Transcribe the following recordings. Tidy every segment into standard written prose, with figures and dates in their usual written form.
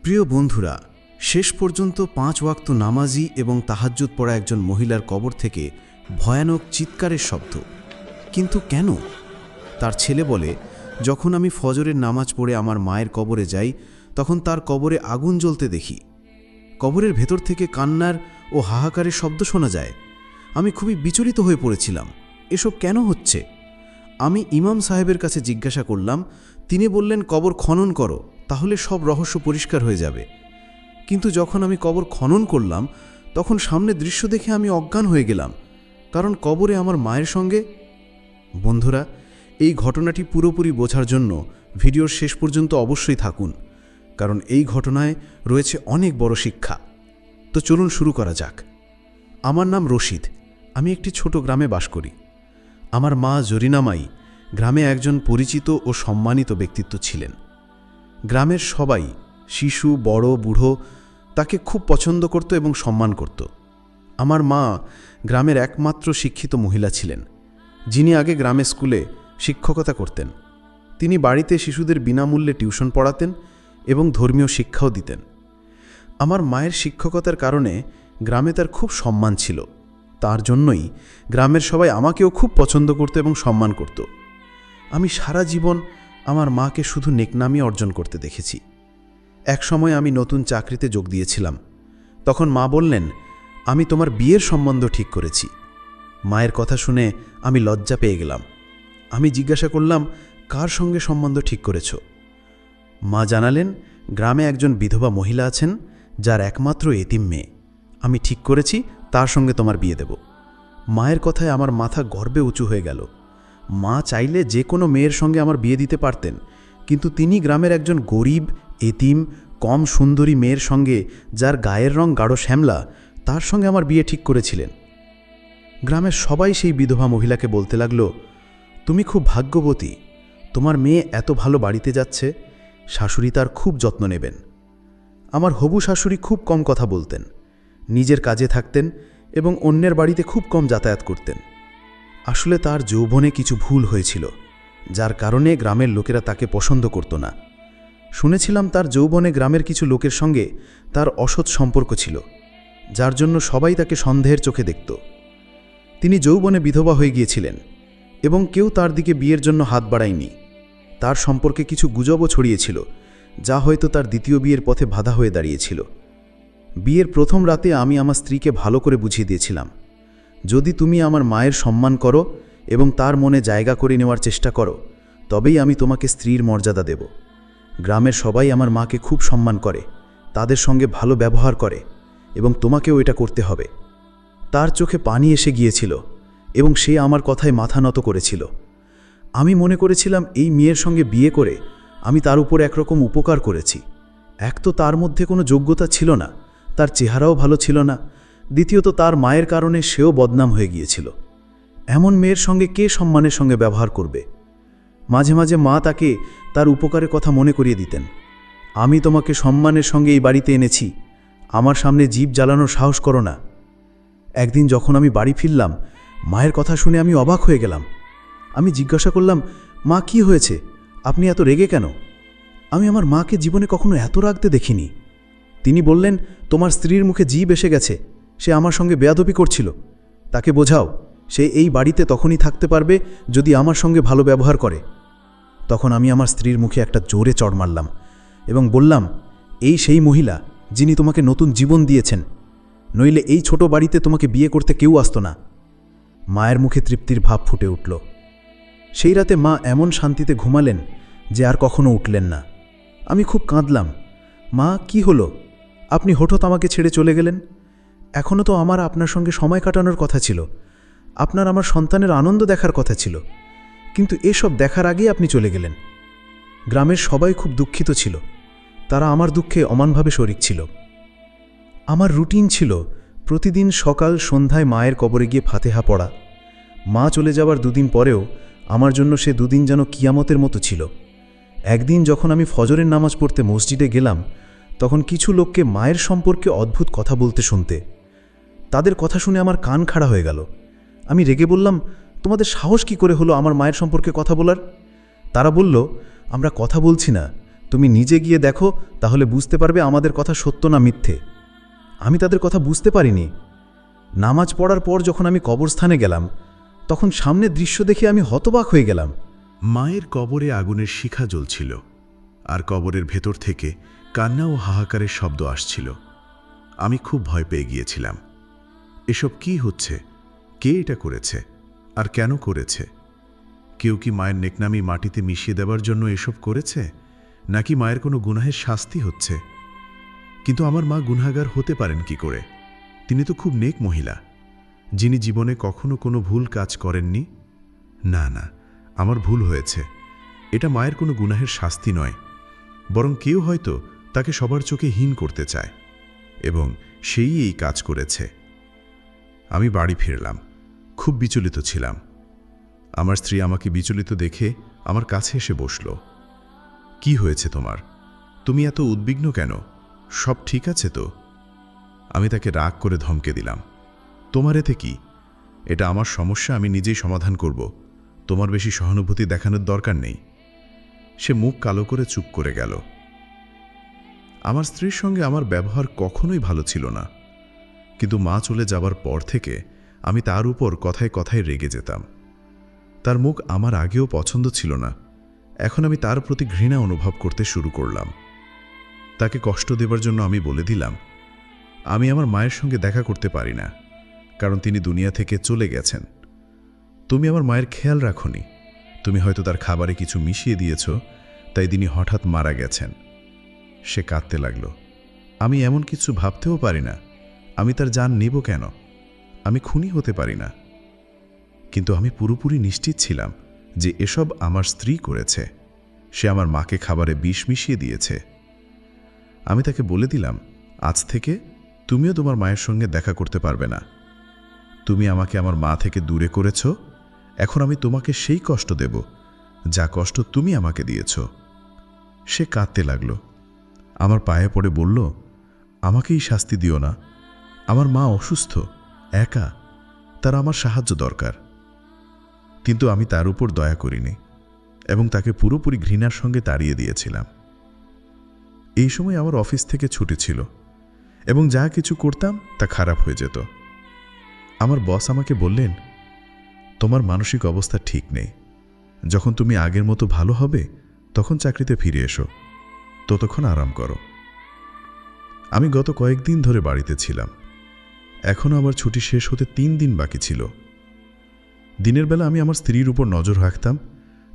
প্রিয় বন্ধুরা, শেষ পর্যন্ত 5 ওয়াক্ত নামাজি এবং তাহাজ্জুদ পড়া একজন মহিলার কবর থেকে ভয়ানক চিৎকারের শব্দ। কিন্তু কেন? তার ছেলে বলে, যখন আমি ফজরের নামাজ পড়ে আমার মায়ের কবরে যাই, তখন তার কবরে আগুন জ্বলতে দেখি। কবরের ভেতর থেকে কান্নার ও হাহাকারের শব্দ শোনা যায়। আমি খুবই বিচলিত হয়ে পড়েছিলাম, এসব কেন হচ্ছে? আমি ইমাম সাহেবের কাছে জিজ্ঞাসা করলাম। তিনি বললেন, কবর খনন করো, তাহলে সব রহস্য পরিষ্কার হয়ে যাবে। কিন্তু যখন আমি কবর খনন করলাম, তখন সামনে দৃশ্য দেখে আমি অজ্ঞান হয়ে গেলাম, কারণ কবরে আমার মায়ের সঙ্গে। বন্ধুরা, এই ঘটনাটি পুরোপুরি বোঝার জন্য ভিডিওর শেষ পর্যন্ত অবশ্যই থাকুন, কারণ এই ঘটনায় রয়েছে অনেক বড় শিক্ষা। তো চলুন শুরু করা যাক। আমার নাম রশিদ, আমি একটি ছোট গ্রামে বাস করি। আমার মা জরিনা মাই গ্রামে একজন পরিচিত ও সম্মানিত ব্যক্তিত্ব ছিলেন। গ্রামের সবাই, শিশু বড় বুড়ো, তাকে খুব পছন্দ করত এবং সম্মান করত। আমার মা গ্রামের একমাত্র শিক্ষিত মহিলা ছিলেন, যিনি আগে গ্রামে স্কুলে শিক্ষকতা করতেন। তিনি বাড়িতে শিশুদের বিনামূল্যে টিউশন পড়াতেন এবং ধর্মীয় শিক্ষাও দিতেন। আমার মায়ের শিক্ষকতার কারণে গ্রামে তার খুব সম্মান ছিল। তার জন্যই গ্রামের সবাই আমাকেও খুব পছন্দ করত এবং সম্মান করত। আমি সারা জীবন আমার মাকে শুধু নেকনামি অর্জন করতে দেখেছি। এক সময় আমি নতুন চাকরিতে যোগ দিয়েছিলাম। তখন মা বললেন, আমি তোমার বিয়ের সম্বন্ধ ঠিক করেছি। মায়ের কথা শুনে আমি লজ্জা পেয়ে গেলাম। আমি জিজ্ঞাসা করলাম, কার সঙ্গে সম্বন্ধ ঠিক করেছ? মা জানালেন, গ্রামে একজন বিধবা মহিলা আছেন, যার একমাত্র এতিম মেয়ে। আমি ঠিক করেছি তার সঙ্গে তোমার বিয়ে দেব। মায়ের কথায় আমার মাথা গর্বে উঁচু হয়ে গেল। মা চাইলে যে কোনো মেয়ের সঙ্গে আমার বিয়ে দিতে পারতেন, কিন্তু তিনি গ্রামের একজন গরিব, এতিম, কম সুন্দরী মেয়ের সঙ্গে, যার গায়ের রং গাঢ় শ্যামলা, তার সঙ্গে আমার বিয়ে ঠিক করেছিলেন। গ্রামের সবাই সেই বিধবা মহিলাকে বলতে লাগলো, তুমি খুব ভাগ্যবতী, তোমার মেয়ে এত ভালো বাড়িতে যাচ্ছে, শাশুড়ি তার খুব যত্ন নেবেন। আমার হবু শাশুড়ি খুব কম কথা বলতেন, নিজের কাজে থাকতেন এবং অন্যের বাড়িতে খুব কম যাতায়াত করতেন। আসলে তার যৌবনে কিছু ভুল হয়েছিল, যার কারণে গ্রামের লোকেরা তাকে পছন্দ করত না। শুনেছিলাম তার যৌবনে গ্রামের কিছু লোকের সঙ্গে তার অসৎ সম্পর্ক ছিল, যার জন্য সবাই তাকে সন্দেহের চোখে দেখত। তিনি যৌবনে বিধবা হয়ে গিয়েছিলেন এবং কেউ তার দিকে বিয়ের জন্য হাত বাড়ায়নি। তার সম্পর্কে কিছু গুজবও ছড়িয়েছিল, যা হয়তো তার দ্বিতীয় বিয়ের পথে বাধা হয়ে দাঁড়িয়েছিল। বিয়ের প্রথম রাতে আমি আমার স্ত্রীকে ভালো করে বুঝিয়ে দিয়েছিলাম, যদি তুমি আমার মায়ের সম্মান করো এবং তার মনে জায়গা করে নেওয়ার চেষ্টা করো, তবেই আমি তোমাকে স্ত্রীর মর্যাদা দেব। গ্রামের সবাই আমার মাকে খুব সম্মান করে, তাদের সঙ্গে ভালো ব্যবহার করে, এবং তোমাকেও এটা করতে হবে। তার চোখে পানি এসে গিয়েছিল এবং সে আমার কথায় মাথা নত করেছিল। আমি মনে করেছিলাম এই মেয়ের সঙ্গে বিয়ে করে আমি তার উপর একরকম উপকার করেছি। এক তো তার মধ্যে কোনো যোগ্যতা ছিল না, তার চেহারাও ভালো ছিল না, দ্বিতীয়ত তার মায়ের কারণে সেও বদনাম হয়ে গিয়েছিল। এমন মেয়ের সঙ্গে কে সম্মানের সঙ্গে ব্যবহার করবে? মাঝে মাঝে মা তাকে তার উপকারের কথা মনে করিয়ে দিতেন। আমি তোমাকে সম্মানের সঙ্গে এই বাড়িতে এনেছি, আমার সামনে জিভ জ্বালানোর সাহস করো না। একদিন যখন আমি বাড়ি ফিরলাম, মায়ের কথা শুনে আমি অবাক হয়ে গেলাম। আমি জিজ্ঞাসা করলাম, মা কি হয়েছে, আপনি এত রেগে কেন? আমি আমার মাকে জীবনে কখনো এত রাগতে দেখিনি। তিনি বললেন, তোমার স্ত্রীর মুখে জিভ এসে গেছে, সে আমার সঙ্গে বেয়াদবি করছিল। তাকে বোঝাও, সে এই বাড়িতে তখনই থাকতে পারবে যদি আমার সঙ্গে ভালো ব্যবহার করে। তখন আমি আমার স্ত্রীর মুখে একটা জোরে চড় মারলাম এবং বললাম, এই সেই মহিলা যিনি তোমাকে নতুন জীবন দিয়েছেন, নইলে এই ছোট বাড়িতে তোমাকে বিয়ে করতে কেউ আসত না। মায়ের মুখে তৃপ্তির ভাব ফুটে উঠল। সেই রাতে মা এমন শান্তিতে ঘুমালেন যে আর কখনো উঠলেন না। আমি খুব কাঁদলাম। মা, কি হলো? আপনি হঠাৎ আমাকে ছেড়ে চলে গেলেন। এখনও তো আমার আপনার সঙ্গে সময় কাটানোর কথা ছিল, আপনার আমার সন্তানের আনন্দ দেখার কথা ছিল, কিন্তু এসব দেখার আগেই আপনি চলে গেলেন। গ্রামের সবাই খুব দুঃখিত ছিল, তারা আমার দুঃখে অমানভাবে শরিক ছিল। আমার রুটিন ছিল প্রতিদিন সকাল সন্ধ্যায় মায়ের কবরে গিয়ে ফাতেহা পড়া। মা চলে যাওয়ার দুদিন পরেও আমার জন্য সে দুদিন যেন কিয়ামতের মতো ছিল। একদিন যখন আমি ফজরের নামাজ পড়তে মসজিদে গেলাম, তখন কিছু লোককে মায়ের সম্পর্কে অদ্ভুত কথা বলতে শুনতে। তাদের কথা শুনে আমার কান খাড়া হয়ে গেল। আমি রেগে বললাম, তোমাদের সাহস কি করে হলো আমার মায়ের সম্পর্কে কথা বলার? তারা বলল, আমরা কথা বলছি না, তুমি নিজে গিয়ে দেখো, তাহলে বুঝতে পারবে আমাদের কথা সত্য না মিথ্যে। আমি তাদের কথা বুঝতে পারিনি। নামাজ পড়ার পর যখন আমি কবরস্থানে গেলাম, তখন সামনে দৃশ্য দেখে আমি হতবাক হয়ে গেলাম। মায়ের কবরে আগুনের শিখা জ্বলছিল, আর কবরের ভেতর থেকে কান্না ও হাহাকারের শব্দ আসছিল। আমি খুব ভয় পেয়ে গিয়েছিলাম। এসব কি হচ্ছে? কে এটা করেছে, আর কেন করেছে? কেউ কি মায়ের নেকনামি মাটিতে মিশিয়ে দেওয়ার জন্য এসব করেছে, নাকি মায়ের কোনো গুনাহের শাস্তি হচ্ছে? কিন্তু আমার মা গুনাহগার হতে পারেন কি করে? তিনি তো খুব নেক মহিলা, যিনি জীবনে কখনো কোনো ভুল কাজ করেননি। না না, আমার ভুল হয়েছে। এটা মায়ের কোনো গুনাহের শাস্তি নয়, বরং কেউ হয়তো তাকে সবার চোখে হীন করতে চায়, এবং সেই এই কাজ করেছে। আমি বাড়ি ফিরলাম, খুব বিচলিত ছিলাম। আমার স্ত্রী আমাকে বিচলিত দেখে আমার কাছে এসে বসল। কি হয়েছে তোমার? তুমি এত উদ্বিগ্ন কেন? সব ঠিক আছে তো? আমি তাকে রাগ করে ধমকে দিলাম, তোমার এতে কি? এটা আমার সমস্যা, আমি নিজেই সমাধান করব। তোমার বেশি সহানুভূতি দেখানোর দরকার নেই। সে মুখ কালো করে চুপ করে গেল। আমার স্ত্রীর সঙ্গে আমার ব্যবহার কখনোই ভালো ছিল না, কিন্তু মা চলে যাবার পর থেকে আমি তার উপর কথায় কথায় রেগে যেতাম। তার মুখ আমার আগেও পছন্দ ছিল না, এখন আমি তার প্রতি ঘৃণা অনুভব করতে শুরু করলাম। তাকে কষ্ট দেবার জন্য আমি বলে দিলাম, আমি আমার মায়ের সঙ্গে দেখা করতে পারি না, কারণ তিনি দুনিয়া থেকে চলে গেছেন। তুমি আমার মায়ের খেয়াল রাখোনি, তুমি হয়তো তার খাবারে কিছু মিশিয়ে দিয়েছ, তাই তিনি হঠাৎ মারা গেছেন। সে কাঁদতে লাগল। আমি এমন কিছু ভাবতেও পারি না, আমি তার জান নেব কেন? আমি খুনি হতে পারি না। কিন্তু আমি পুরোপুরি নিশ্চিত ছিলাম যে এসব আমার স্ত্রী করেছে। সে আমার মাকে খাবারে বিষ মিশিয়ে দিয়েছে। আমি তাকে বলে দিলাম, আজ থেকে তুমিও তোমার মায়ের সঙ্গে দেখা করতে পারবে না। তুমি আমাকে আমার মা থেকে দূরে করেছ, এখন আমি তোমাকে সেই কষ্ট দেব যা কষ্ট তুমি আমাকে দিয়েছ। সে কাঁদতে লাগল, আমার পায়ে পড়ে বলল, আমাকেই শাস্তি দিও না। আমার মা অসুস্থ, একা, তার আমার সাহায্য দরকার। কিন্তু আমি তার উপর দয়া করিনি এবং তাকে পুরোপুরি ঘৃণার সঙ্গে তাড়িয়ে দিয়েছিলাম। এই সময় আমার অফিস থেকে ছুটি ছিল এবং যা কিছু করতাম তা খারাপ হয়ে যেত। আমার বস আমাকে বললেন, তোমার মানসিক অবস্থা ঠিক নেই। যখন তুমি আগের মতো ভালো হবে তখন চাকরিতে ফিরে এসো, ততক্ষণ আরাম করো। আমি গত কয়েকদিন ধরে বাড়িতে ছিলাম। এখনও আমার ছুটি শেষ হতে 3 দিন বাকি ছিল। দিনের বেলা আমি আমার স্ত্রীর উপর নজর রাখতাম,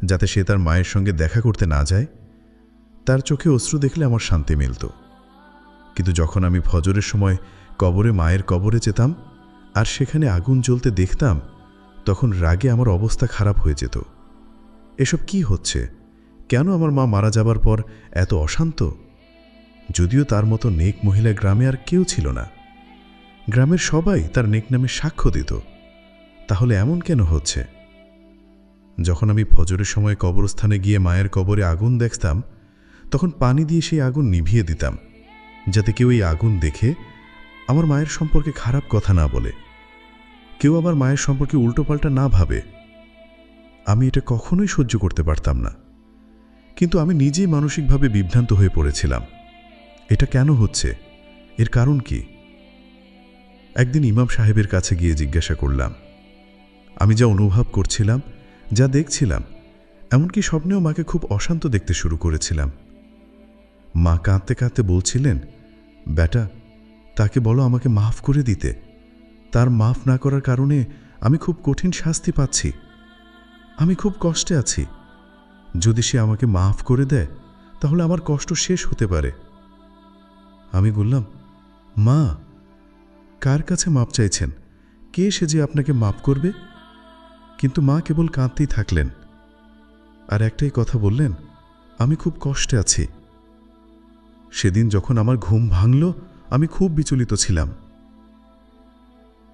যাতে সে তার মায়ের সঙ্গে দেখা করতে না যায়। তার চোখে অশ্রু দেখলে আমার শান্তি মিলত। কিন্তু যখন আমি ফজরের সময় মায়ের কবরে যেতাম আর সেখানে আগুন জ্বলতে দেখতাম, তখন রাগে আমার অবস্থা খারাপ হয়ে যেত। এসব কি হচ্ছে? কেন আমার মা মারা যাবার পর এত অশান্ত? যদিও তার মতো নেক মহিলা গ্রামে আর কেউ ছিল না। গ্রামের সবাই তার নেক নামে সাক্ষ্য দিত। তাহলে এমন কেন হচ্ছে? যখন আমি ফজরের সময় কবরস্থানে গিয়ে মায়ের কবরে আগুন দেখতাম, তখন পানি দিয়ে সেই আগুন নিভিয়ে দিতাম, যাতে কেউ এই আগুন দেখে আমার মায়ের সম্পর্কে খারাপ কথা না বলে, কেউ আবার মায়ের সম্পর্কে উল্টোপাল্টা না ভাবে। আমি এটা কখনোই সহ্য করতে পারতাম না, কিন্তু আমি নিজেই মানসিকভাবে বিভ্রান্ত হয়ে পড়েছিলাম। এটা কেন হচ্ছে? এর কারণ কি? একদিন ইমাম সাহেবের কাছে গিয়ে জিজ্ঞাসা করলাম। আমি যা অনুভব করছিলাম, যা দেখছিলাম, এমনকি স্বপ্নেও মাকে খুব অশান্ত দেখতে শুরু করেছিলাম। মা কাঁদতে কাঁদতে বলছিলেন, বেটা, তাকে বলো আমাকে মাফ করে দিতে। তার মাফ না করার কারণে আমি খুব কঠিন শাস্তি পাচ্ছি। আমি খুব কষ্টে আছি। যদি সে আমাকে মাফ করে দেয় তাহলে আমার কষ্ট শেষ হতে পারে। আমি বললাম, মা, কার কাছে মাপ চাইছেন? কে সে যে আপনাকে মাপ করবে? কিন্তু মা কেবল কাঁদতেই থাকলেন আর একটাই কথা বললেন, আমি খুব কষ্টে আছি। সেদিন যখন আমার ঘুম ভাঙল, আমি খুব বিচলিত ছিলাম।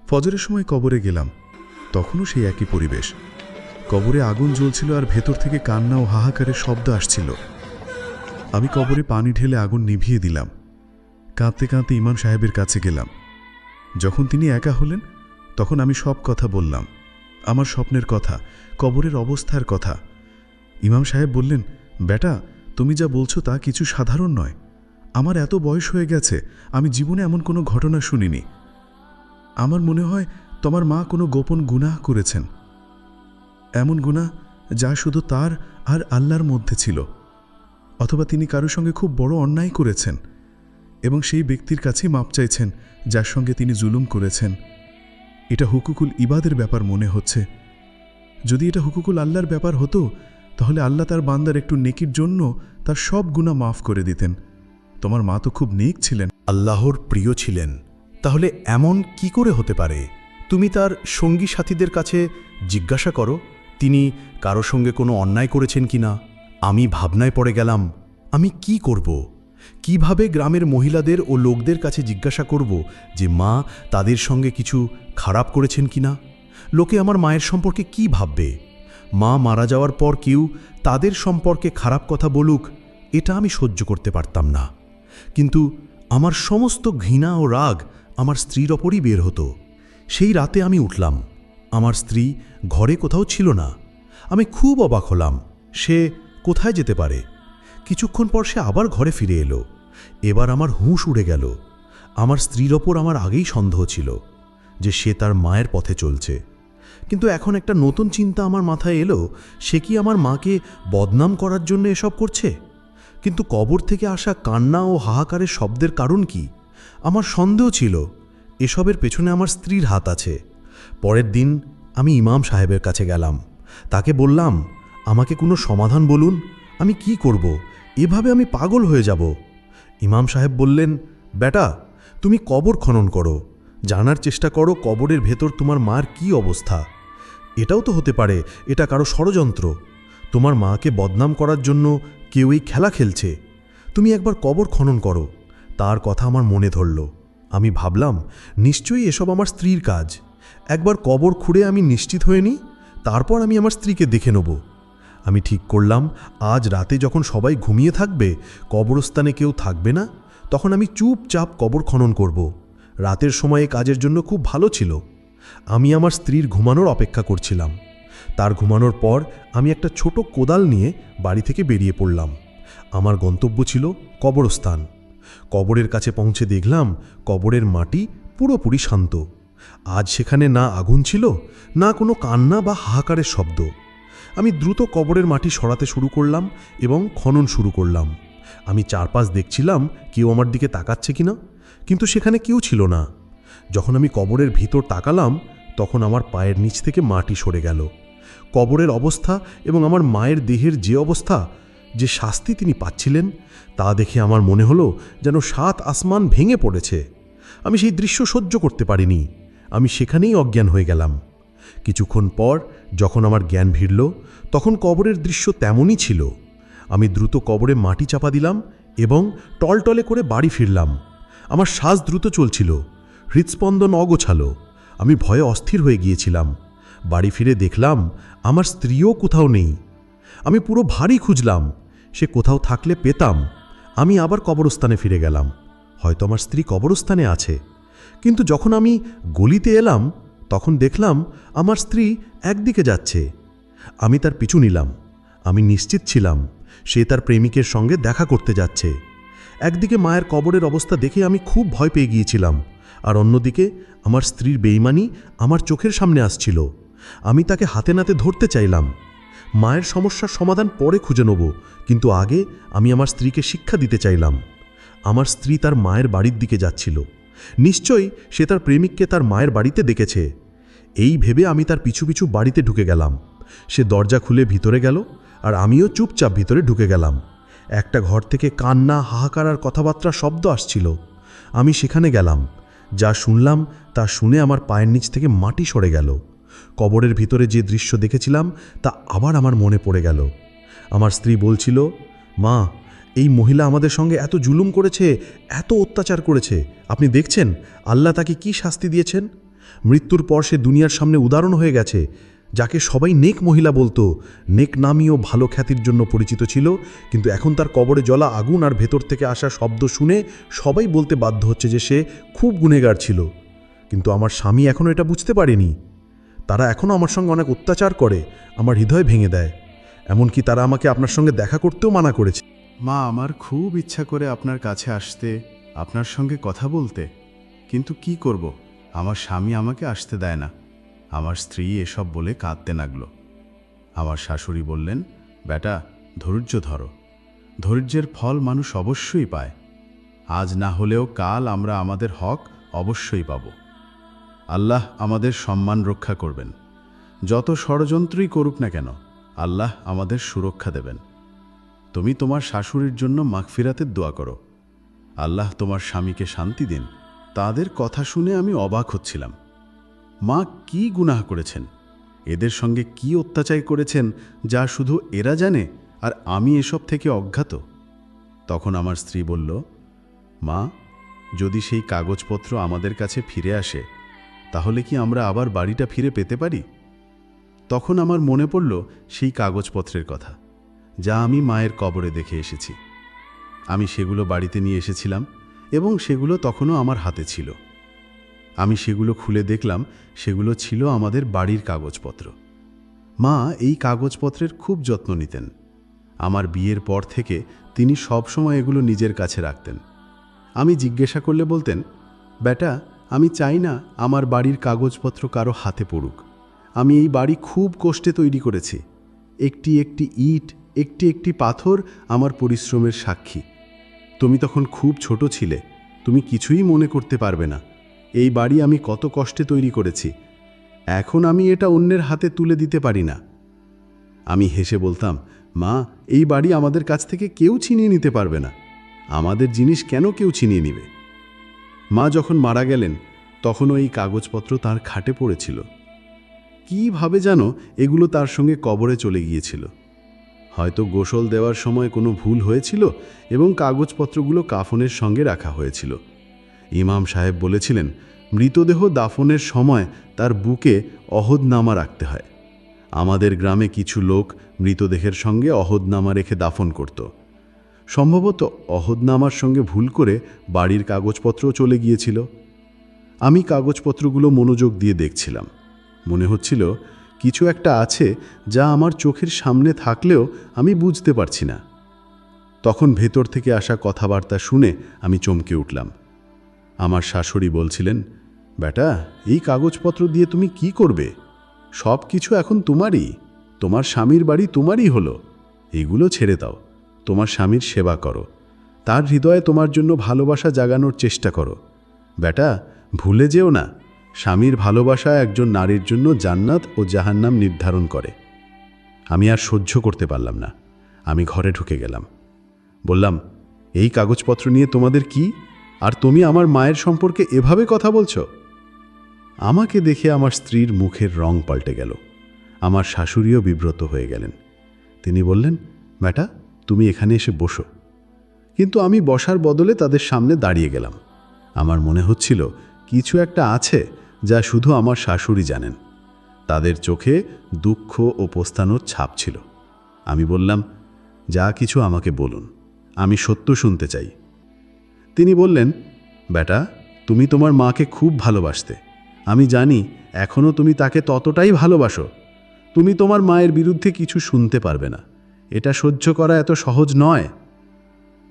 ফজরের সময় কবরে গেলাম, তখনও সেই একই পরিবেশ। কবরে আগুন জ্বলছিল আর ভেতর থেকে কান্না ও হাহাকারের শব্দ আসছিল। আমি কবরে পানি ঢেলে আগুন নিভিয়ে দিলাম। কাঁদতে কাঁদতে ইমাম সাহেবের কাছে গেলাম। যখন তিনি একা হলেন, তখন আমি সব কথা বললাম, আমার স্বপ্নের কথা, কবরের অবস্থার কথা। ইমাম সাহেব বললেন, বেটা, তুমি যা বলছো তা কিছু সাধারণ নয়। আমার এত বয়স হয়ে গেছে, আমি জীবনে এমন কোনো ঘটনা শুনিনি। আমার মনে হয় তোমার মা কোনো গোপন গুনাহ করেছেন, এমন গুনাহ যা শুধু তার আর আল্লাহর মধ্যে ছিল। অথবা তিনি কারোর সঙ্গে খুব বড় অন্যায় করেছেন এবং সেই ব্যক্তির কাছেই মাপ চাইছেন যার সঙ্গে তিনি জুলুম করেছেন। এটা হুকুকুল ইবাদের ব্যাপার মনে হচ্ছে। যদি এটা হুকুকুল আল্লাহর ব্যাপার হতো তাহলে আল্লাহ তার বান্দার একটু নেকির জন্য তার সব গুনাহ মাফ করে দিতেন। তোমার মা তো খুব নেক ছিলেন। আল্লাহর প্রিয় ছিলেন, তাহলে এমন কি করে হতে পারে? তুমি তার সঙ্গী সাথীদের কাছে জিজ্ঞাসা করো তিনি কারো সঙ্গে কোনো অন্যায় করেছেন কিনা। আমি ভাবনায় পড়ে গেলাম, আমি কি করব? কিভাবে গ্রামের মহিলাদের ও লোকদের কাছে জিজ্ঞাসা করব যে মা তাদের সঙ্গে কিছু খারাপ করেছেন কিনা? লোকে আমার মায়ের সম্পর্কে কি ভাববে? মা মারা যাওয়ার পর কেউ তাদের সম্পর্কে খারাপ কথা বলুক, এটা আমি সহ্য করতে পারতাম না। কিন্তু আমার সমস্ত ঘৃণা ও রাগ আমার স্ত্রীর ওপরই বের হতো। সেই রাতে আমি উঠলাম, আমার স্ত্রী ঘরে কোথাও ছিল না। আমি খুব অবাক হলাম, সে কোথায় যেতে পারে? কিছুক্ষণ পর সে আবার ঘরে ফিরে এলো। এবার আমার হুঁশ উড়ে গেল। আমার স্ত্রীর ওপর আমার আগেই সন্দেহ ছিল যে সে তার মায়ের পথে চলছে। কিন্তু এখন একটা নতুন চিন্তা আমার মাথায় এলো, সে কি আমার মাকে বদনাম করার জন্য এসব করছে? কিন্তু কবর থেকে আসা কান্না ও হাহাকারের শব্দের কারণ কি? আমার সন্দেহ ছিল এসবের পেছনে আমার স্ত্রীর হাত আছে। পরের দিন আমি ইমাম সাহেবের কাছে গেলাম। তাকে বললাম, আমাকে কোনো সমাধান বলুন, আমি কি করব? এভাবে আমি পাগল হয়ে যাব। ইমাম সাহেব বললেন, বেটা, তুমি কবর খনন করো, জানার চেষ্টা করো কবরের ভেতর তোমার মার কি অবস্থা। এটাও তো হতে পারে এটা কারো ষড়যন্ত্র। তোমার মাকে বদনাম করার জন্য কেউ এই খেলা খেলছে। তুমি একবার কবর খনন করো। তার কথা আমার মনে ধরল। আমি ভাবলাম, নিশ্চয়ই এসব আমার স্ত্রীর কাজ। একবার কবর খুঁড়ে আমি নিশ্চিত হয়ে নিই, তারপর আমি আমার স্ত্রীকে দেখে নেব। আমি ঠিক করলাম, আজ রাতে যখন সবাই ঘুমিয়ে থাকবে, কবরস্থানে কেউ থাকবে না, তখন আমি চুপচাপ কবর খনন করব। রাতের সময়ে কাজের জন্য খুব ভালো ছিল। আমি আমার স্ত্রীর ঘুমানোর অপেক্ষা করছিলাম। তার ঘুমানোর পর আমি একটা ছোট কোদাল নিয়ে বাড়ি থেকে বেরিয়ে পড়লাম। আমার গন্তব্য ছিল কবরস্থান। কবরের কাছে পৌঁছে দেখলাম কবরের মাটি পুরোপুরি শান্ত। আজ সেখানে না আগুন ছিল, না কোনো কান্না বা হাহাকারের শব্দ। আমি দ্রুত কবরের মাটি সরাতে শুরু করলাম এবং খনন শুরু করলাম। আমি চারপাশ দেখছিলাম কেউ আমার দিকে তাকাচ্ছে কিনা, কিন্তু সেখানে কেউ ছিল না। যখন আমি কবরের ভিতর তাকালাম, তখন আমার পায়ের নিচ থেকে মাটি সরে গেল। কবরের অবস্থা এবং আমার মায়ের দেহের যে অবস্থা, যে শাস্তি তিনি পাচ্ছিলেন, তা দেখে আমার মনে হলো যেন 7 আসমান ভেঙে পড়েছে। আমি সেই দৃশ্য সহ্য করতে পারিনি। আমি সেখানেই অজ্ঞান হয়ে গেলাম। কিছুক্ষণ পর যখন আমার জ্ঞান ফিরল, তখন কবরের দৃশ্য তেমনই ছিল। আমি দ্রুত কবরে মাটি চাপা দিলাম এবং টলটলে করে বাড়ি ফিরলাম। আমার শ্বাস দ্রুত চলছিল, হৃৎস্পন্দন অগোছালো। আমি ভয়ে অস্থির হয়ে গিয়েছিলাম। বাড়ি ফিরে দেখলাম আমার স্ত্রীও কোথাও নেই। আমি পুরো ভারী খুঁজলাম, সে কোথাও থাকলে পেতাম। আমি আবার কবরস্থানে ফিরে গেলাম, হয়তো আমার স্ত্রী কবরস্থানে আছে। কিন্তু যখন আমি গলিতে এলাম, তখন দেখলাম আমার স্ত্রী একদিকে যাচ্ছে। আমি তার পিছু নিলাম। আমি নিশ্চিত ছিলাম সে তার প্রেমিকের সঙ্গে দেখা করতে যাচ্ছে। একদিকে মায়ের কবরের অবস্থা দেখে আমি খুব ভয় পেয়ে গিয়েছিলাম, আর অন্যদিকে আমার স্ত্রীর বেঈমানি আমার চোখের সামনে আসছিল। আমি তাকে হাতে নাতে ধরতে চাইলাম। মায়ের সমস্যার সমাধান পরে খুঁজে নেব, কিন্তু আগে আমি আমার স্ত্রীকে শিক্ষা দিতে চাইলাম। আমার স্ত্রী তার মায়ের বাড়ির দিকে যাচ্ছিল। নিশ্চয়ই সে তার প্রেমিককে তার মায়ের বাড়িতে দেখেছে। এই ভেবে আমি তার পিছু পিছু বাড়িতে ঢুকে গেলাম। সে দরজা খুলে ভিতরে গেল, আর আমিও চুপচাপ ভিতরে ঢুকে গেলাম। একটা ঘর থেকে কান্না, হাহাকার আর কথাবার্তা শব্দ আসছিল। আমি সেখানে গেলাম। যা শুনলাম তা শুনে আমার পায়ের নিচ থেকে মাটি সরে গেল। কবরের ভিতরে যে দৃশ্য দেখেছিলাম তা আবার আমার মনে পড়ে গেল। আমার স্ত্রী বলছিল, মা, এই মহিলা আমাদের সঙ্গে এত জুলুম করেছে, এত অত্যাচার করেছে, আপনি দেখছেন আল্লাহ তাকে কি শাস্তি দিয়েছেন। মৃত্যুর পর সে দুনিয়ার সামনে উদাহরণ হয়ে গেছে। যাকে সবাই নেক মহিলা বলতো, নেক নামী ও ভালো খ্যাতির জন্য পরিচিত ছিল, কিন্তু এখন তার কবরে জ্বলা আগুন আর ভেতর থেকে আসা শব্দ শুনে সবাই বলতে বাধ্য হচ্ছে যে সে খুব গুনেগার ছিল। কিন্তু আমার স্বামী এখনও এটা বুঝতে পারেনি। তারা এখনও আমার সঙ্গে অনেক অত্যাচার করে, আমার হৃদয় ভেঙে দেয়। এমনকি তারা আমাকে আপনার সঙ্গে দেখা করতেও মানা করেছে। মা, আমার খুব ইচ্ছা করে আপনার কাছে আসতে, আপনার সঙ্গে কথা বলতে, কিন্তু কি করব, আমার স্বামী আমাকে আসতে দেয় না। আমার স্ত্রী এসব বলে কাঁদতে লাগল। আমার শাশুড়ি বললেন, বেটা, ধৈর্য ধরো। ধৈর্যের ফল মানুষ অবশ্যই পায়। আজ না হলেও কাল আমরা আমাদের হক অবশ্যই পাব। আল্লাহ আমাদের সম্মান রক্ষা করবেন। যত ষড়যন্ত্রই করুক না কেন, আল্লাহ আমাদের সুরক্ষা দেবেন। তুমি তোমার শাশুড়ির জন্য মাগফিরাতের দোয়া করো। আল্লাহ তোমার স্বামীকে শান্তি দিন। তাদের কথা শুনে আমি অবাক হচ্ছিলাম। মা কি গুনাহ করেছেন, এদের সঙ্গে কি অত্যাচার করেছেন যা শুধু এরা জানে আর আমি এসব থেকে অজ্ঞাত। তখন আমার স্ত্রী বলল, মা, যদি সেই কাগজপত্র আমাদের কাছে ফিরে আসে, তাহলে কি আমরা আবার বাড়িটা ফিরে পেতে পারি? তখন আমার মনে পড়ল সেই কাগজপত্রের কথা, যা আমি মায়ের কবরে দেখে এসেছি। আমি সেগুলো বাড়িতে নিয়ে এসেছিলাম এবং সেগুলো তখনও আমার হাতে ছিল। আমি সেগুলো খুলে দেখলাম সেগুলো ছিল আমাদের বাড়ির কাগজপত্র। মা এই কাগজপত্রের খুব যত্ন নিতেন। আমার বিয়ের পর থেকে তিনি সবসময় এগুলো নিজের কাছে রাখতেন। আমি জিজ্ঞাসা করলে বলতেন, বেটা, আমি চাই না আমার বাড়ির কাগজপত্র কারো হাতে পড়ুক। আমি এই বাড়ি খুব কষ্টে তৈরি করেছি। একটি একটি ইট, একটি একটি পাথর আমার পরিশ্রমের সাক্ষী। তুমি তখন খুব ছোট ছিলে, তুমি কিছুই মনে করতে পারবে না। এই বাড়ি আমি কত কষ্টে তৈরি করেছি। এখন আমি এটা অন্যের হাতে তুলে দিতে পারি না। আমি হেসে বলতাম, মা, এই বাড়ি আমাদের কাছ থেকে কেউ ছিনিয়ে নিতে পারবে না। আমাদের জিনিস কেন কেউ ছিনিয়ে নেবে? মা যখন মারা গেলেন, তখনও এই কাগজপত্র তার খাটে পড়েছিল। কীভাবে যেন এগুলো তার সঙ্গে কবরে চলে গিয়েছিল। হয়তো গোসল দেওয়ার সময় কোনো ভুল হয়েছিল এবং কাগজপত্রগুলো কাফনের সঙ্গে রাখা হয়েছিল। ইমাম সাহেব বলেছিলেন, মৃতদেহ দাফনের সময় তার বুকে অহদনামা রাখতে হয়। আমাদের গ্রামে কিছু লোক মৃতদেহের সঙ্গে অহদনামা রেখে দাফন করত। সম্ভবত অহদনামার সঙ্গে ভুল করে বাড়ির কাগজপত্রও চলে গিয়েছিল। আমি কাগজপত্রগুলো মনোযোগ দিয়ে দেখছিলাম। মনে হচ্ছিল কিছু একটা আছে যা আমার চোখের সামনে থাকলেও আমি বুঝতে পারছি না। তখন ভেতর থেকে আসা কথাবার্তা শুনে আমি চমকে উঠলাম। আমার শাশুড়ি বলছিলেন, বেটা, এই কাগজপত্র দিয়ে তুমি কি করবে? সব কিছু এখন তোমারই। তোমার স্বামীর বাড়ি তোমারই হলো। এগুলো ছেড়ে দাও। তোমার স্বামীর সেবা করো। তার হৃদয়ে তোমার জন্য ভালোবাসা জাগানোর চেষ্টা করো। বেটা, ভুলে যেও না, স্বামীর ভালোবাসা একজন নারীর জন্য জান্নাত ও জাহান্নাম নির্ধারণ করে। আমি আর সহ্য করতে পারলাম না। আমি ঘরে ঢুকে গেলাম। বললাম, এই কাগজপত্র নিয়ে তোমাদের কি? আর তুমি আমার মায়ের সম্পর্কে এভাবে কথা বলছো? আমাকে দেখে আমার স্ত্রীর মুখের রং পাল্টে গেল। আমার শাশুড়িও বিব্রত হয়ে গেলেন। তিনি বললেন, বেটা, তুমি এখানে এসে বসো। কিন্তু আমি বসার বদলে তাদের সামনে দাঁড়িয়ে গেলাম। আমার মনে হচ্ছিল কিছু একটা আছে যা শুধু আমার শাশুড়ি জানেন। তাদের চোখে দুঃখ ও পস্তানোর ছাপ ছিল। আমি বললাম, যা কিছু আমাকে বলুন, আমি সত্য শুনতে চাই। তিনি বললেন, বেটা, তুমি তোমার মাকে খুব ভালোবাসতে। আমি জানি এখনও তুমি তাকে ততটাই ভালোবাসো। তুমি তোমার মায়ের বিরুদ্ধে কিছু শুনতে পারবে না। এটা সহ্য করা এত সহজ নয়।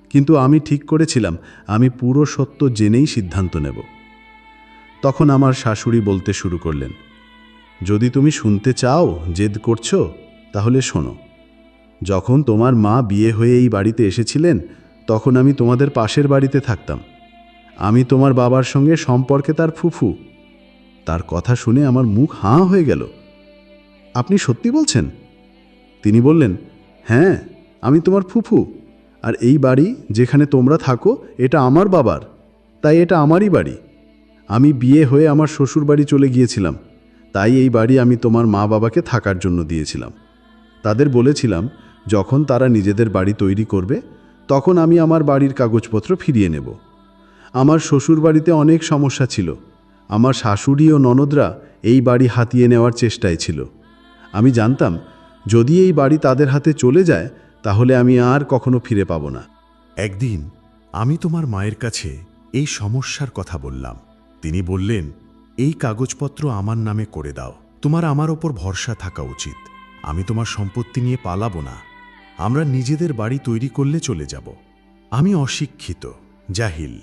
কিন্তু আমি ঠিক করেছিলাম আমি পুরো সত্য জেনেই সিদ্ধান্ত নেব। তখন আমার শাশুড়ি বলতে শুরু করলেন, যদি তুমি শুনতে চাও, জেদ করছো, তাহলে শোনো। যখন তোমার মা বিয়ে হয়ে এই বাড়িতে এসেছিলেন, তখন আমি তোমাদের পাশের বাড়িতে থাকতাম। আমি তোমার বাবার সঙ্গে সম্পর্কে তার ফুফু। তার কথা শুনে আমার মুখ হাঁ হয়ে গেল। আপনি সত্যি বলছেন? তিনি বললেন, হ্যাঁ, আমি তোমার ফুফু। আর এই বাড়ি যেখানে তোমরা থাকো, এটা আমার বাবার, তাই এটা আমারই বাড়ি। আমি বিয়ে হয়ে আমার শ্বশুর বাড়ি চলে গিয়েছিলাম, তাই এই বাড়ি আমি তোমার মা বাবাকে থাকার জন্য দিয়েছিলাম। তাদের বলেছিলাম, যখন তারা নিজেদের বাড়ি তৈরি করবে, তখন আমি আমার বাড়ির কাগজপত্র ফিরিয়ে নেব। আমার শ্বশুর বাড়িতে অনেক সমস্যা ছিল। আমার শাশুড়ি ও ননদরা এই বাড়ি হাতিয়ে নেওয়ার চেষ্টায় ছিল। আমি জানতাম, যদি এই বাড়ি তাদের হাতে চলে যায়, তাহলে আমি আর কখনো ফিরে পাব না। একদিন আমি তোমার মায়ের কাছে এই সমস্যার কথা বললাম। তিনি বললেন, এই কাগজপত্র আমার নামে করে দাও। তোমার আমার ওপর ভরসা থাকা উচিত। আমি তোমার সম্পত্তি নিয়ে পালাবো না। আমরা নিজেদের বাড়ি তৈরি করলে চলে যাব। আমি অশিক্ষিত, জাহিল।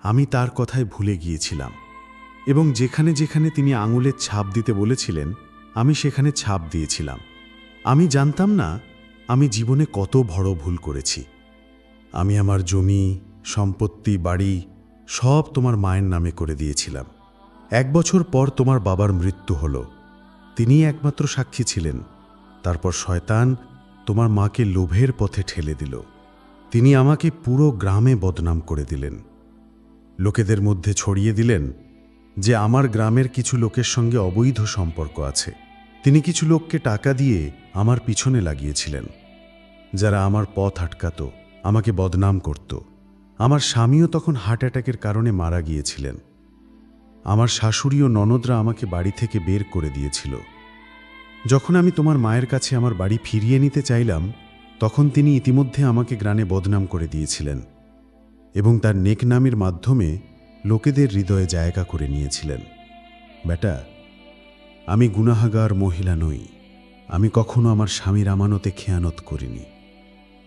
আমি তার কথায় ভুলে গিয়েছিলাম এবং যেখানে যেখানে তিনি আঙুলের ছাপ দিতে বলেছিলেন আমি সেখানে ছাপ দিয়েছিলাম। আমি জানতাম না আমি জীবনে কত বড় ভুল করেছি। আমি আমার জমি, সম্পত্তি, বাড়ি সব তোমার মায়ের নামে করে দিয়েছিলাম। 1 বছর পর তোমার বাবার মৃত্যু হলো। তিনিই একমাত্র সাক্ষী ছিলেন। তারপর শয়তান তোমার মাকে লোভের পথে ঠেলে দিল। তিনি আমাকে পুরো গ্রামে বদনাম করে দিলেন। লোকেদের মধ্যে ছড়িয়ে দিলেন যে আমার গ্রামের কিছু লোকের সঙ্গে অবৈধ সম্পর্ক আছে। তিনি কিছু লোককে টাকা দিয়ে আমার পিছনে লাগিয়েছিলেন, যারা আমার পথ আটকাত, আমাকে বদনাম করত। আমার স্বামীও তখন হার্ট অ্যাটাকের কারণে মারা গিয়েছিলেন। আমার শাশুড়ি ও ননদরা আমাকে বাড়ি থেকে বের করে দিয়েছিল। যখন আমি তোমার মায়ের কাছে আমার বাড়ি ফিরিয়ে নিতে চাইলাম, তখন তিনি ইতিমধ্যে আমাকে গ্রামে বদনাম করে দিয়েছিলেন এবং তার নেকনামের মাধ্যমে লোকেদের হৃদয়ে জায়গা করে নিয়েছিলেন। বেটা, আমি গুনাহগার মহিলা নই। আমি কখনো আমার স্বামীর আমানতে খেয়ানত করিনি।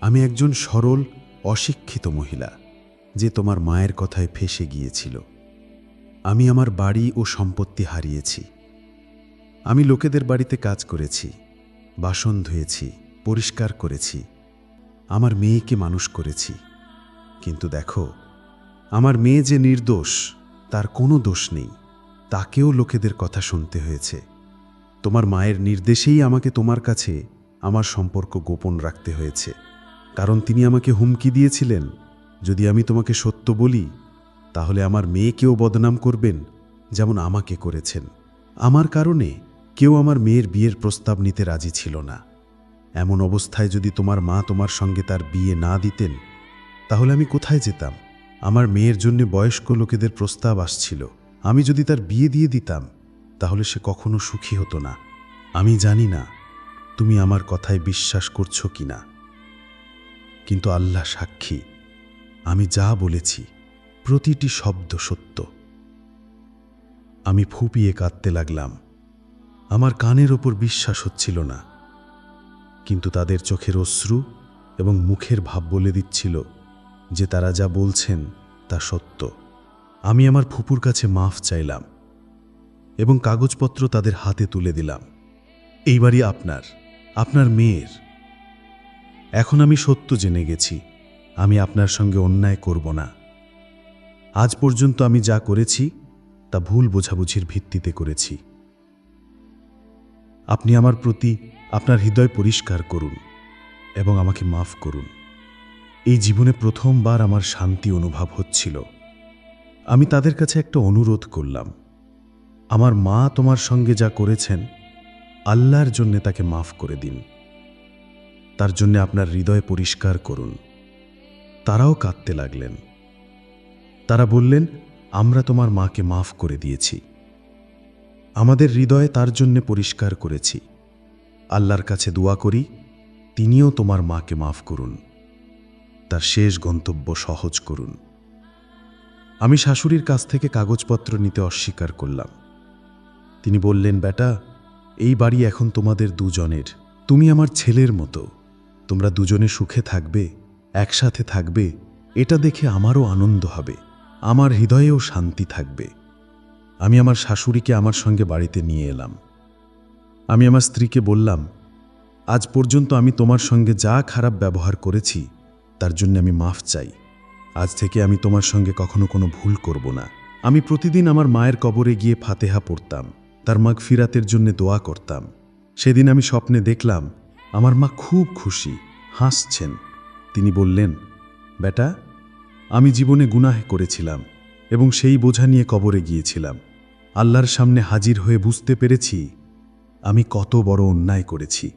আমি একজন সরল, অশিক্ষিত মহিলা যে তোমার মায়ের কথায় ফেঁসে গিয়েছিল। আমি আমার বাড়ি ও সম্পত্তি হারিয়েছি। আমি লোকেদের বাড়িতে কাজ করেছি, বাসন ধুয়েছি, পরিষ্কার করেছি, আমার মেয়েকে মানুষ করেছি। কিন্তু দেখো, আমার মেয়ে যে নির্দোষ, তার কোনো দোষ নেই, তাকেও লোকেদের কথা শুনতে হয়েছে। তোমার মায়ের নির্দেশেই আমাকে তোমার কাছে আমার সম্পর্ক গোপন রাখতে হয়েছে, কারণ তিনি আমাকে হুমকি দিয়েছিলেন, যদি আমি তোমাকে সত্য বলি তাহলে আমার মেয়েকেও বদনাম করবেন, যেমন আমাকে করেছেন। আমার কারণে কেউ আমার মেয়ের বিয়ের প্রস্তাব নিতে রাজি ছিল না। এমন অবস্থায় যদি তোমার মা তোমার সঙ্গে তার বিয়ে না দিতেন, তাহলে আমি কোথায় যেতাম? আমার মেয়ের জন্য বয়স্ক লোকেদের প্রস্তাব আসছিল। আমি যদি তার বিয়ে দিয়ে দিতাম, তাহলে সে কখনো সুখী হতো না। আমি জানি না তুমি আমার কথায় বিশ্বাস করছো কিনা, কিন্তু আল্লাহ সাক্ষী, আমি যা বলেছি প্রতিটি শব্দ সত্য। আমি ফুঁপিয়ে কাঁদতে লাগলাম। আমার কানের ওপর বিশ্বাস হচ্ছিল না, কিন্তু তাদের চোখের অশ্রু এবং মুখের ভাব বলে দিচ্ছিল যে তারা যা বলছেন তা সত্য। আমি আমার ফুপুর কাছে মাফ চাইলাম এবং কাগজপত্র তাদের হাতে তুলে দিলাম। এই বাড়ি আপনার, আপনার মেয়ের। এখন আমি সত্য জেনে গেছি, আমি আপনার সঙ্গে অন্যায় করব না। আজ পর্যন্ত আমি যা করেছি তা ভুল বোঝাবুঝির ভিত্তিতে করেছি। আপনি আমার প্রতি আপনার হৃদয় পরিষ্কার করুন এবং আমাকে মাফ করুন। এই জীবনে প্রথমবার আমার শান্তি অনুভব হচ্ছিল। আমি তাদের কাছে একটা অনুরোধ করলাম, আমার মা তোমার সঙ্গে যা করেছেন, আল্লাহর জন্যে তাকে মাফ করে দিন। তার জন্যে আপনার হৃদয় পরিষ্কার করুন। তারাও কাঁদতে লাগলেন। তারা বললেন, আমরা তোমার মাকে মাফ করে দিয়েছি। আমাদের হৃদয়ে তার জন্যে পরিষ্কার করেছি। আল্লাহর কাছে দোয়া করি, তিনিও তোমার মাকে মাফ করুন, তার শেষ গন্তব্য সহজ করুন। আমি শাশুড়ির কাছ থেকে কাগজপত্র নিতে অস্বীকার করলাম। তিনি বললেন, বেটা, এই বাড়ি এখন তোমাদের দুজনের। তুমি আমার ছেলের মতো। তোমরা দুজনে সুখে থাকবে, একসাথে থাকবে, এটা দেখে আমারও আনন্দ হবে, আমার হৃদয়েও শান্তি থাকবে। আমি আমার শাশুড়িকে আমার সঙ্গে বাড়িতে নিয়ে এলাম। আমি আমার স্ত্রীকে বললাম, আজ পর্যন্ত আমি তোমার সঙ্গে যা খারাপ ব্যবহার করেছি তার জন্য আমি মাফ চাই। আজ থেকে আমি তোমার সঙ্গে কখনো কোনো ভুল করব না। আমি প্রতিদিন আমার মায়ের কবরে গিয়ে ফাতেহা পড়তাম, তার মাগফিরাতের জন্য দোয়া করতাম। সেদিন আমি স্বপ্নে দেখলাম আমার মা খুব খুশি, হাসছেন। তিনি বললেন, বেটা, আমি জীবনে গুনাহ করেছিলাম এবং সেই বোঝা নিয়ে কবরে গিয়েছিলাম। আল্লাহর সামনে হাজির হয়ে বুঝতে পেরেছি আমি কত বড় অন্যায় করেছি।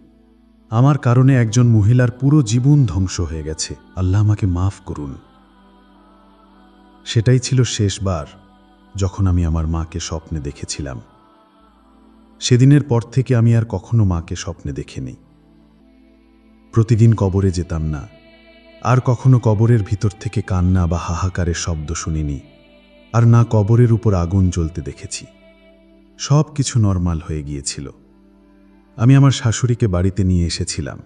আমার কারণে একজন মহিলার পুরো জীবন ধ্বংস হয়ে গেছে। আল্লাহ আমাকে মাফ করুন। সেটাই ছিল শেষবার যখন আমি আমার মাকে স্বপ্নে দেখেছিলাম। সেদিনের পর থেকে আমি আর কখনো মাকে স্বপ্নে দেখিনি। প্রতিদিন কবরে যেতাম না, আর কখনো কবরের ভিতর থেকে কান্না বা হাহাকারের শব্দ শুনিনি, আর না কবরের উপর আগুন জ্বলতে দেখেছি। সব কিছু নরমাল হয়ে গিয়েছিল। আমি আমার শাশুড়িকে বাড়িতে নিয়ে এসেছিলাম।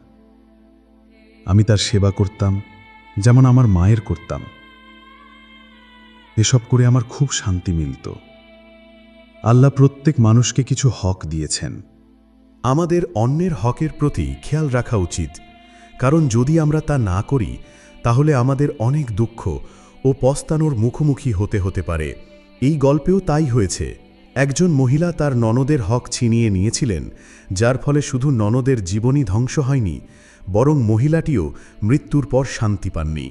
আমি তার সেবা করতাম যেমন আমার মায়ের করতাম। এসব করে আমার খুব শান্তি মিলত। আল্লাহ প্রত্যেক মানুষকে কিছু হক দিয়েছেন। আমাদের অন্যের হকের প্রতি খেয়াল রাখা উচিত, কারণ যদি আমরা তা না করি তাহলে আমাদের অনেক দুঃখ ও পস্তানোর মুখোমুখি হতে পারে। এই গল্পেও তাই হয়েছে। একজন মহিলা তার ননদের হক ছিনিয়ে নিয়েছিলেন, যার ফলে শুধু ননদের জীবনই ধ্বংস হয়নি, বরং মহিলাটিও মৃত্যুর পর শান্তি পাননি।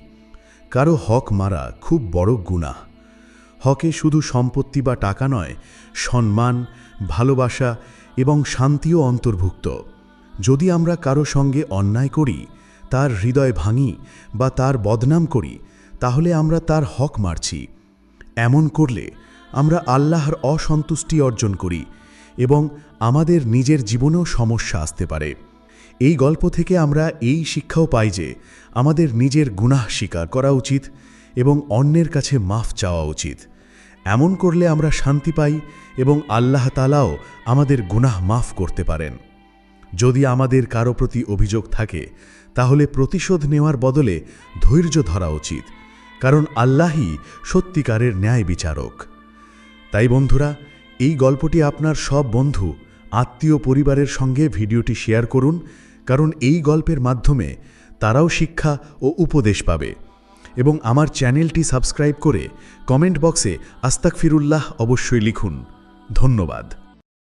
কারো হক মারা খুব বড় গুনাহ। হকে শুধু সম্পত্তি বা টাকা নয়, সম্মান, ভালোবাসা এবং শান্তিও অন্তর্ভুক্ত। যদি আমরা কারো সঙ্গে অন্যায় করি, তার হৃদয় ভাঙি বা তার বদনাম করি, তাহলে আমরা তার হক মারছি। এমন করলে আমরা আল্লাহর অসন্তুষ্টি অর্জন করি এবং আমাদের নিজের জীবনেও সমস্যা আসতে পারে। এই গল্প থেকে আমরা এই শিক্ষাও পাই যে আমাদের নিজের গুনাহ স্বীকার করা উচিত এবং অন্যের কাছে মাফ চাওয়া উচিত। এমন করলে আমরা শান্তি পাই এবং আল্লাহ তাআলাও আমাদের গুনাহ মাফ করতে পারেন। যদি আমাদের কারো প্রতি অভিযোগ থাকে, তাহলে প্রতিশোধ নেওয়ার বদলে ধৈর্য ধরা উচিত, কারণ আল্লাহই সত্যিকারের ন্যায় বিচারক। তাই বন্ধুরা, এই গল্পটি আপনার সব বন্ধু, আত্মীয়, পরিবারের সঙ্গে ভিডিওটি শেয়ার করুন, কারণ এই গল্পের মাধ্যমে তারাও শিক্ষা ও উপদেশ পাবে। এবং আমার চ্যানেলটি সাবস্ক্রাইব করে কমেন্ট বক্সে আস্তাগফিরুল্লাহ অবশ্যই লিখুন। ধন্যবাদ।